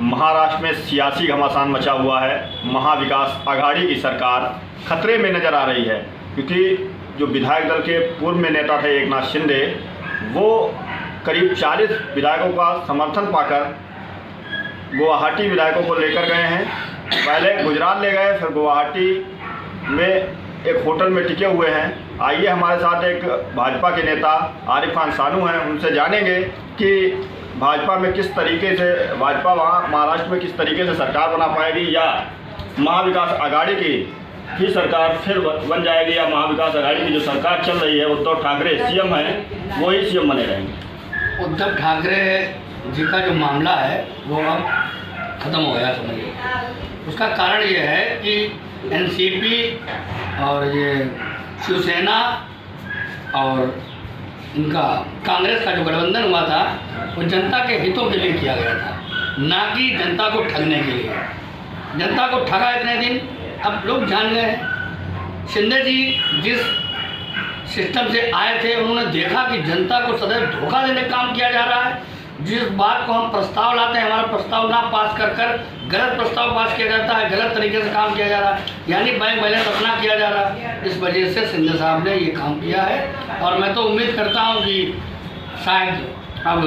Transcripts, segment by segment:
महाराष्ट्र में सियासी घमासान मचा हुआ है। महाविकास आघाड़ी की सरकार खतरे में नज़र आ रही है, क्योंकि जो विधायक दल के पूर्व में नेता थे एकनाथ शिंदे, वो करीब 40 विधायकों का समर्थन पाकर गुवाहाटी विधायकों को लेकर गए हैं। पहले गुजरात ले गए, फिर गुवाहाटी में एक होटल में टिके हुए हैं। आइए हमारे साथ एक भाजपा के नेता आरिफ खान सानू हैं, उनसे जानेंगे कि भाजपा में किस तरीके से भाजपा वहाँ महाराष्ट्र में किस तरीके से सरकार बना पाएगी, या महाविकास आघाड़ी की ही सरकार फिर बन जाएगी, या महाविकास आघाड़ी की जो सरकार चल रही है उद्धव ठाकरे सीएम हैं वही सीएम बने रहेंगे। उद्धव ठाकरे जी का जो मामला है वो अब ख़त्म हो गया, समझिए। उसका कारण ये है कि एनसीपी और ये शिवसेना और इनका कांग्रेस का जो गठबंधन हुआ था वो जनता के हितों के लिए किया गया था, ना कि जनता को ठगने के लिए। जनता को ठगा इतने दिन, अब लोग जान गए हैं। शिंदे जी जिस सिस्टम से आए थे, उन्होंने देखा कि जनता को सदैव धोखा देने का काम किया जा रहा है। जिस बात को हम प्रस्ताव लाते हैं, हमारा प्रस्ताव ना पास कर गलत प्रस्ताव पास किया जाता है, गलत तरीके से काम किया जा रहा है, यानी बैंक बैलेंस अपना किया जा रहा है। इस वजह से शिंदे साहब ने ये काम किया है, और मैं तो उम्मीद करता हूँ कि शायद अब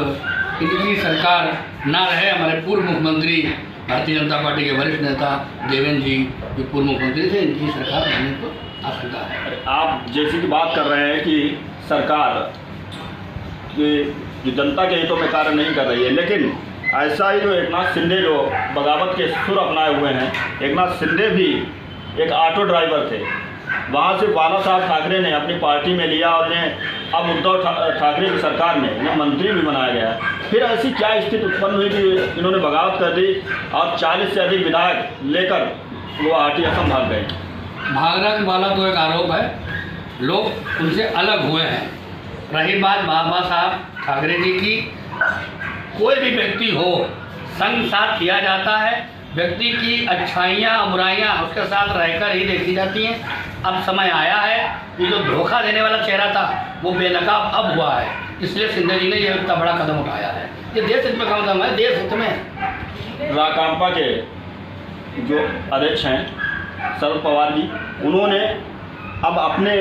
इनकी सरकार ना रहे। हमारे पूर्व मुख्यमंत्री भारतीय जनता पार्टी के वरिष्ठ नेता देवेंद्र जी जो पूर्व मुख्यमंत्री थे, इनकी सरकार बनने को आशंका है। आप जैसी की बात कर रहे हैं कि सरकार जो जनता के हितों में कार्य नहीं कर रही है, लेकिन ऐसा ही जो एकनाथ शिंदे जो बगावत के सुर अपनाए हुए हैं, एकनाथ शिंदे भी एक ऑटो ड्राइवर थे, वहाँ से बाला साहब ठाकरे ने अपनी पार्टी में लिया और अब उद्धव ठाकरे की सरकार में इन्हें मंत्री भी बनाया गया। फिर ऐसी क्या स्थिति उत्पन्न हुई कि इन्होंने बगावत कर दी और 40 से अधिक विधायक लेकर गुवाहाटी असम भाग गए? भागने वाला तो एक आरोप है, लोग उनसे अलग हुए हैं। रही बात बाबा साहब ठाकरे जी की, कोई भी व्यक्ति हो संग साथ किया जाता है। व्यक्ति की अच्छाइयाँ बुराइयाँ उसके साथ रहकर ही देखी जाती हैं। अब समय आया है कि जो धोखा देने वाला चेहरा था वो बेनकाब अब हुआ है, इसलिए शिंदे जी ने यह इतना बड़ा कदम उठाया है। ये देश हित में कदम है, देश हित में। राकांपा के जो अध्यक्ष हैं शरद पवार जी, उन्होंने अब अपने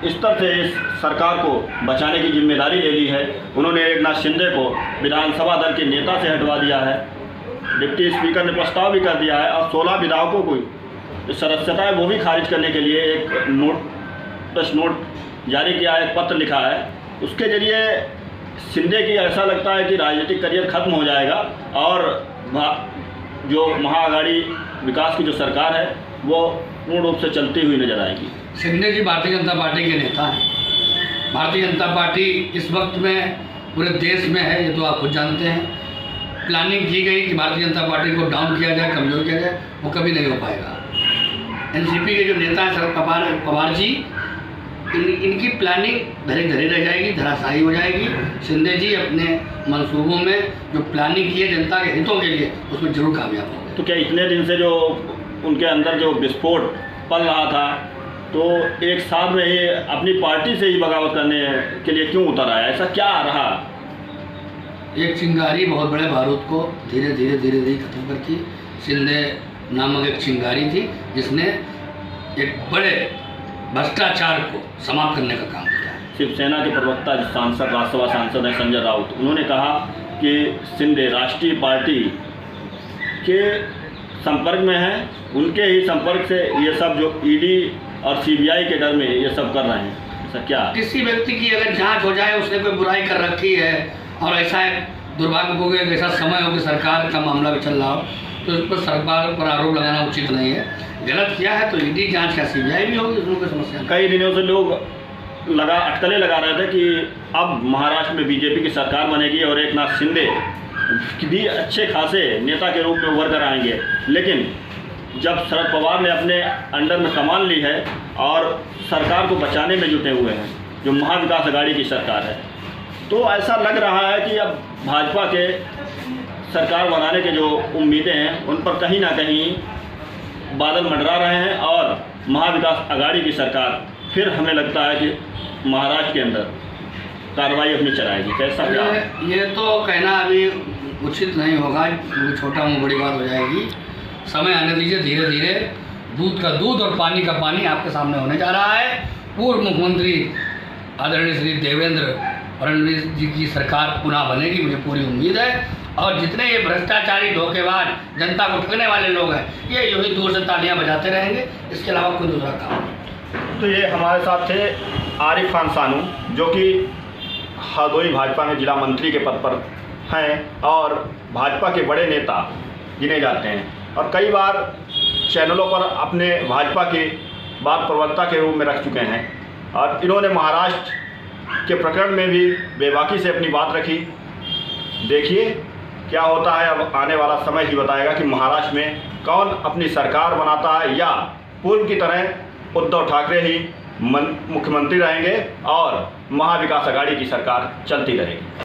स्तर से इस सरकार को बचाने की जिम्मेदारी ले ली है। उन्होंने एकनाथ शिंदे को विधानसभा दल के नेता से हटवा दिया है, डिप्टी स्पीकर ने प्रस्ताव भी कर दिया है, और 16 विधायकों को जो सदस्यता है वो भी खारिज करने के लिए एक नोट जारी किया है, एक पत्र लिखा है। उसके जरिए शिंदे की ऐसा लगता है कि राजनीतिक करियर खत्म हो जाएगा और जो महाआघाड़ी विकास की जो सरकार है वो पूर्ण रूप से चलती हुई नजर आएगी। शिंदे जी भारतीय जनता पार्टी के नेता हैं। भारतीय जनता पार्टी इस वक्त में पूरे देश में है, ये तो आप खुद जानते हैं। प्लानिंग की गई कि भारतीय जनता पार्टी को डाउन किया जाए, कमज़ोर किया जाए, वो कभी नहीं हो पाएगा। एनसीपी के जो नेता हैं शरद पवार जी, इनकी प्लानिंग धरी धरी रह जाएगी, धराशायी हो जाएगी। शिंदे जी अपने मंसूबों में जो प्लानिंग की है जनता के हितों के लिए, उसमें जरूर कामयाब होंगे। तो क्या इतने दिन से जो उनके अंदर जो विस्फोट पल रहा था, तो एक साथ में ही अपनी पार्टी से ही बगावत करने के लिए क्यों उतर आया? ऐसा क्या रहा? एक चिंगारी बहुत बड़े बारूद को धीरे धीरे खत्म करती। शिंदे नामक एक चिंगारी थी जिसने एक बड़े भ्रष्टाचार को समाप्त करने का काम किया। शिवसेना के प्रवक्ता सांसद राज्यसभा सांसद हैं संजय राउत, उन्होंने कहा कि शिंदे राष्ट्रीय पार्टी के संपर्क में हैं, उनके ही संपर्क से ये सब जो ईडी और सीबीआई के डर में ये सब कर रहे हैं। ऐसा क्या? किसी व्यक्ति की अगर जांच हो जाए, उसने कोई बुराई कर रखी है और ऐसा दुर्भाग्यपूर्ण ऐसा समय हो कि सरकार का मामला भी चल रहा हो, तो उस पर सरकार पर आरोप लगाना उचित नहीं है। गलत किया है तो ईडी जांच का सीबीआई भी होगी, उसमें कोई समस्या। कई दिनों से लोग अटकलें लगा रहे थे कि अब महाराष्ट्र में बीजेपी की सरकार बनेगी और एकनाथ शिंदे भी अच्छे खासे नेता के रूप में उभर कर आएंगे, लेकिन जब शरद पवार ने अपने अंडर में कमान ली है और सरकार को बचाने में जुटे हुए हैं, जो महाविकास आघाड़ी की सरकार है, तो ऐसा लग रहा है कि अब भाजपा के सरकार बनाने के जो उम्मीदें हैं उन पर कहीं ना कहीं बादल मंडरा रहे हैं, और महाविकास आघाड़ी की सरकार फिर हमें लगता है कि महाराष्ट्र के अंदर कार्रवाई अपनी चलाएगी, कैसा क्या? ये तो कहना अभी उचित नहीं होगा, क्योंकि छोटा मुँह बड़ी बात हो जाएगी। समय आने दीजिए, धीरे धीरे दूध का दूध और पानी का पानी आपके सामने होने जा रहा है। पूर्व मुख्यमंत्री आदरणीय श्री देवेंद्र फडणवीस जी की सरकार पुनः बनेगी, मुझे पूरी उम्मीद है। और जितने ये भ्रष्टाचारी धोखेबाज जनता को ठगने वाले लोग हैं, ये यूँ ही दूर से तालियां बजाते रहेंगे, इसके अलावा कोई दूसरा काम नहीं। तो ये हमारे साथ थे आरिफ खान सानू, जो कि हरदोई भाजपा में जिला मंत्री के पद पर हैं और भाजपा के बड़े नेता गिने जाते हैं और कई बार चैनलों पर अपने भाजपा की बात प्रवक्ता के रूप में रख चुके हैं। और इन्होंने महाराष्ट्र के प्रकरण में भी बेबाकी से अपनी बात रखी। देखिए क्या होता है, अब आने वाला समय ही बताएगा कि महाराष्ट्र में कौन अपनी सरकार बनाता है या पूर्व की तरह उद्धव ठाकरे ही मुख्यमंत्री रहेंगे और महाविकास आघाड़ी की सरकार चलती रहेगी।